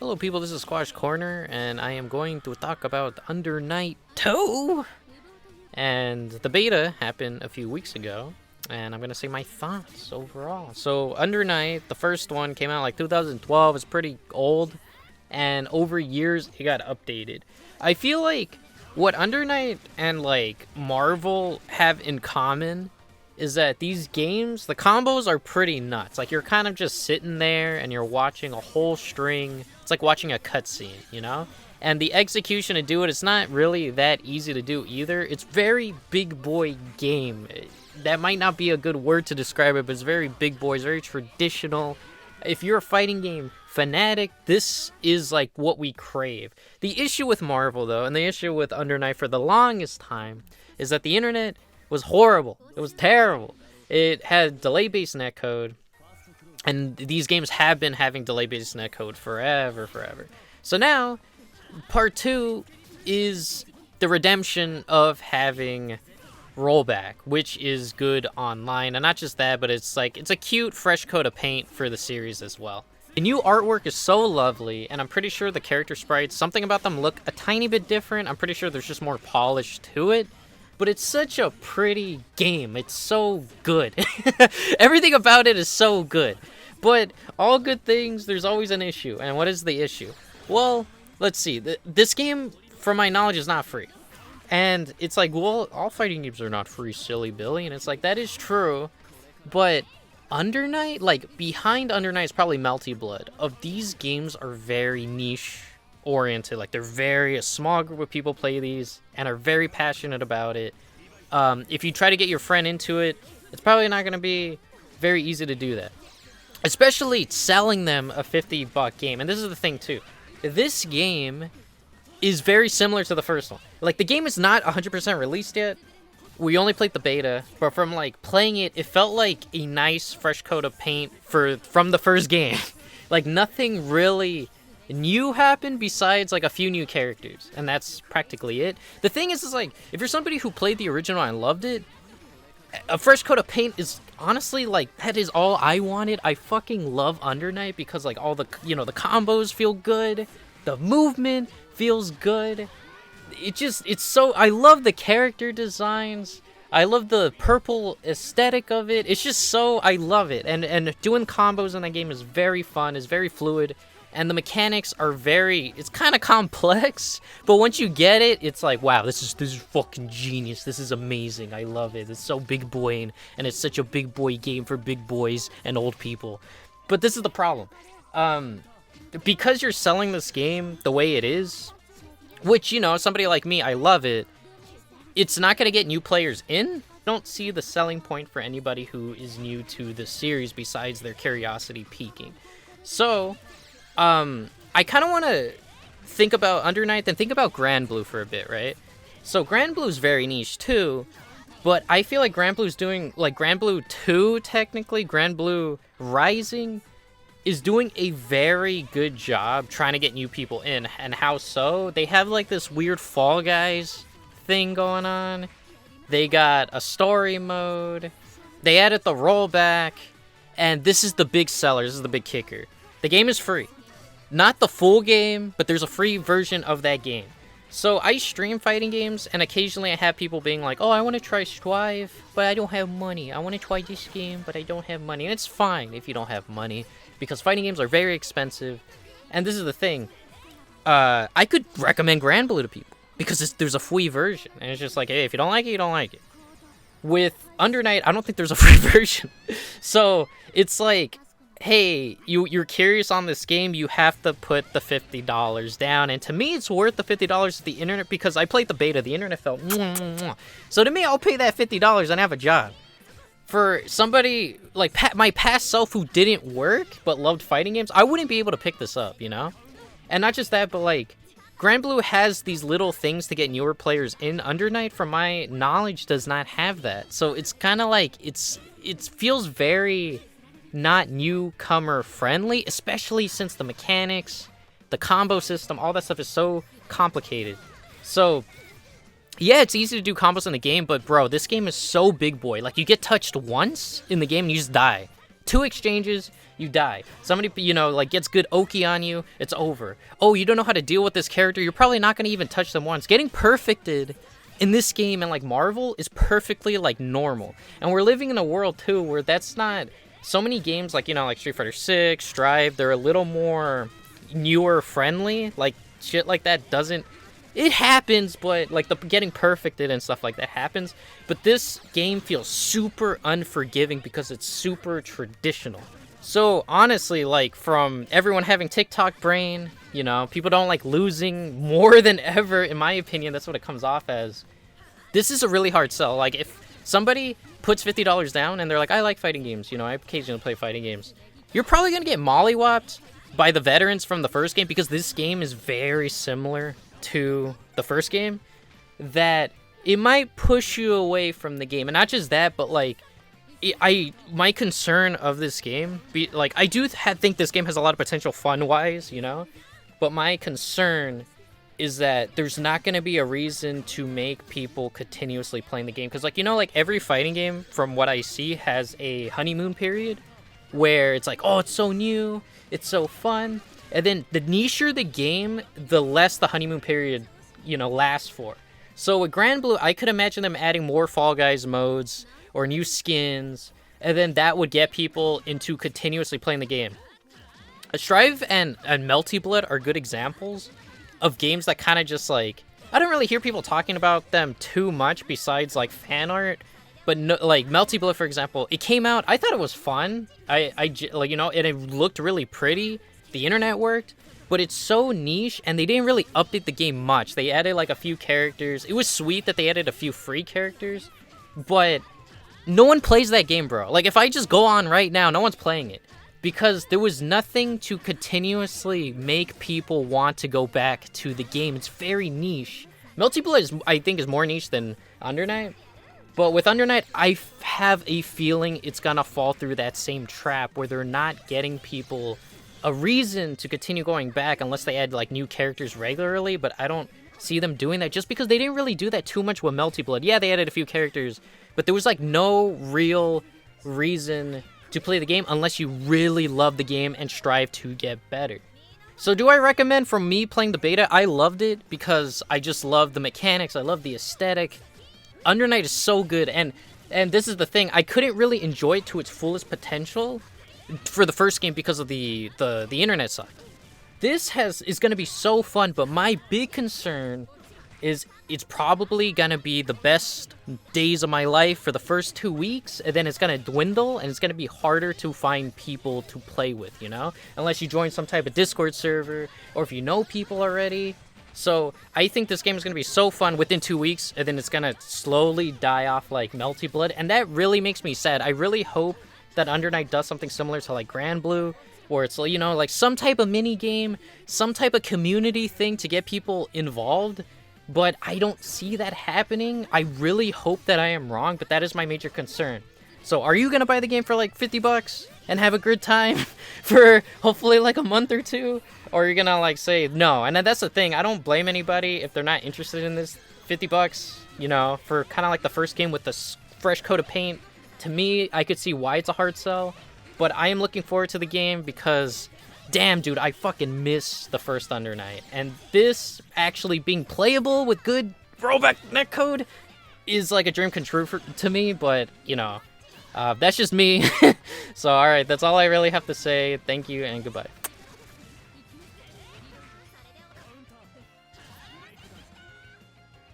Hello people, this is Squash Corner, and I am going to talk about Under Night 2! And the beta happened a few weeks ago, and I'm going to say my thoughts overall. So Under Night, the first one, came out like 2012, it's pretty old, and over years it got updated. I feel like what Under Night and like Marvel have in common is that these games, the combos are pretty nuts. Like, you're kind of just sitting there and you're watching a whole string. It's like watching a cutscene, you know? And the execution to do it, it's not really that easy to do either. It's very big boy game. That might not be a good word to describe it, but it's very big boy. It's very traditional. If you're a fighting game fanatic, this is like what we crave. The issue with Marvel, though, and the issue with Under Night for the longest time, is that the internet was horrible. It was terrible. It had delay-based netcode, and these games have been having delay-based netcode forever. So now, part 2 is the redemption of having Rollback, which is good online. And not just that, but it's a cute, fresh coat of paint for the series as well. The new artwork is so lovely, and I'm pretty sure the character sprites, something about them look a tiny bit different. I'm pretty sure there's just more polish to it. But it's such a pretty game. It's so good. Everything about it is so good. But all good things, there's always an issue. And what is the issue? Well, let's see. This game, from my knowledge, is not free. And it's like, well, all fighting games are not free, silly Billy. And it's like, that is true. But Under Night, like, behind Under Night is probably Melty Blood. Of these games are very niche oriented. Like, a small group of people play these and are very passionate about it. If you try to get your friend into it, it's probably not going to be very easy to do that, especially selling them a $50 game. And this is the thing too, this game is very similar to the first one. Like, the game is not 100% released yet. We only played the beta, but from like playing it, it felt like a nice fresh coat of paint from the first game. Like, nothing really new happened besides like a few new characters, and that's practically it. The thing is like, if you're somebody who played the original and loved it, a fresh coat of paint is honestly like, that is all I wanted. I fucking love Under Night because like all the, the combos feel good, the movement feels good. It's so, I love the character designs. I love the purple aesthetic of it. It's just so, I love it. And doing combos in that game is very fun, is very fluid. And the mechanics are it's kind of complex, but once you get it, it's like, wow, this is fucking genius. This is amazing. I love it. It's so big boy, and it's such a big boy game for big boys and old people. But this is the problem. Because you're selling this game the way it is, which, somebody like me, I love it, it's not going to get new players in. Don't see the selling point for anybody who is new to the series besides their curiosity peaking. So I kind of want to think about Under Night, then think about Granblue for a bit, right? So Granblue is very niche too, but I feel like Granblue's doing, like, Granblue 2, technically, Granblue Rising, is doing a very good job trying to get new people in. And how so? They have like this weird Fall Guys thing going on. They got a story mode. They added the rollback. And this is the big seller. This is the big kicker. The game is free. Not the full game, but there's a free version of that game. So I stream fighting games, and occasionally I have people being like, oh, I want to try Strive, but I don't have money. I want to try this game, but I don't have money. And it's fine if you don't have money, because fighting games are very expensive. And this is the thing. I could recommend Granblue to people, because there's a free version. And it's just like, hey, if you don't like it, you don't like it. With Under Night, I don't think there's a free version. So it's like, hey, you're curious on this game, you have to put the $50 down. And to me, it's worth the $50 to the internet, because I played the beta. The internet felt mwah, mwah, mwah. So to me, I'll pay that $50 and have a job. For somebody like my past self who didn't work but loved fighting games, I wouldn't be able to pick this up, And not just that, but like, Granblue has these little things to get newer players in. Under Night, from my knowledge, does not have that. So it's kind of like, it feels very not newcomer friendly, especially since the mechanics, the combo system, all that stuff is so complicated. So yeah, it's easy to do combos in the game, but bro, this game is so big boy. Like, you get touched once in the game and you just die. 2 exchanges, you die. Somebody, you know, like gets good Oki on you, it's over. Oh, you don't know how to deal with this character, you're probably not going to even touch them once. Getting perfected in this game and like Marvel is perfectly like normal. And we're living in a world too where that's not, so many games like, you know, like Street Fighter 6, Strive, they're a little more newer friendly. Like shit like that doesn't, it happens, but like the getting perfected and stuff like that happens. But this game feels super unforgiving because it's super traditional. So honestly, like from everyone having TikTok brain, you know, people don't like losing more than ever. In my opinion, that's what it comes off as. This is a really hard sell. Like if somebody puts $50 down and they're like, I like fighting games, you know, I occasionally play fighting games, you're probably going to get mollywopped by the veterans from the first game because this game is very similar to the first game, that it might push you away from the game. And not just that, but like my concern of this game, like I do think this game has a lot of potential fun-wise, you know, but my concern is that there's not going to be a reason to make people continuously playing the game. Because, like, you know, like, every fighting game, from what I see, has a honeymoon period where it's like, oh, it's so new, it's so fun. And then the nicher the game, the less the honeymoon period, you know, lasts for. So with Granblue, I could imagine them adding more Fall Guys modes or new skins, and then that would get people into continuously playing the game. Strive and Melty Blood are good examples of games that kind of just like, I don't really hear people talking about them too much besides like fan art, but no, like Melty Blood, for example, it came out, I thought it was fun. I like, you know, and it looked really pretty. The internet worked, but it's so niche and they didn't really update the game much. They added like a few characters. It was sweet that they added a few free characters, but no one plays that game, bro. Like if I just go on right now, no one's playing it. Because there was nothing to continuously make people want to go back to the game. It's very niche. Melty Blood, I think, is more niche than Under Night. But with Under Night, I have a feeling it's going to fall through that same trap where they're not getting people a reason to continue going back unless they add like new characters regularly. But I don't see them doing that just because they didn't really do that too much with Melty Blood. Yeah, they added a few characters, but there was like no real reason to play the game unless you really love the game and strive to get better. So do I recommend, from me playing the beta, I loved it because I just love the mechanics, I love the aesthetic. Under Night is so good, and this is the thing, I couldn't really enjoy it to its fullest potential for the first game because of the internet sucked. This is going to be so fun, but my big concern is it's probably gonna be the best days of my life for the first 2 weeks, and then it's gonna dwindle, and it's gonna be harder to find people to play with, you know? Unless you join some type of Discord server, or if you know people already. So I think this game is gonna be so fun within 2 weeks, and then it's gonna slowly die off like Melty Blood, and that really makes me sad. I really hope that Under Night does something similar to like Granblue, where it's, you know, like some type of mini game, some type of community thing to get people involved. But I don't see that happening. I really hope that I am wrong, but that is my major concern. So are you going to buy the game for like $50 and have a good time for hopefully like a month or two? Or are you going to like say no? And that's the thing. I don't blame anybody if they're not interested in this. $50, you know, for kind of like the first game with the fresh coat of paint. To me, I could see why it's a hard sell. But I am looking forward to the game because, damn, dude, I fucking miss the first Under Night. And this actually being playable with good rollback netcode is like a dream come true to me, but, you know, that's just me. So, alright, that's all I really have to say. Thank you and goodbye.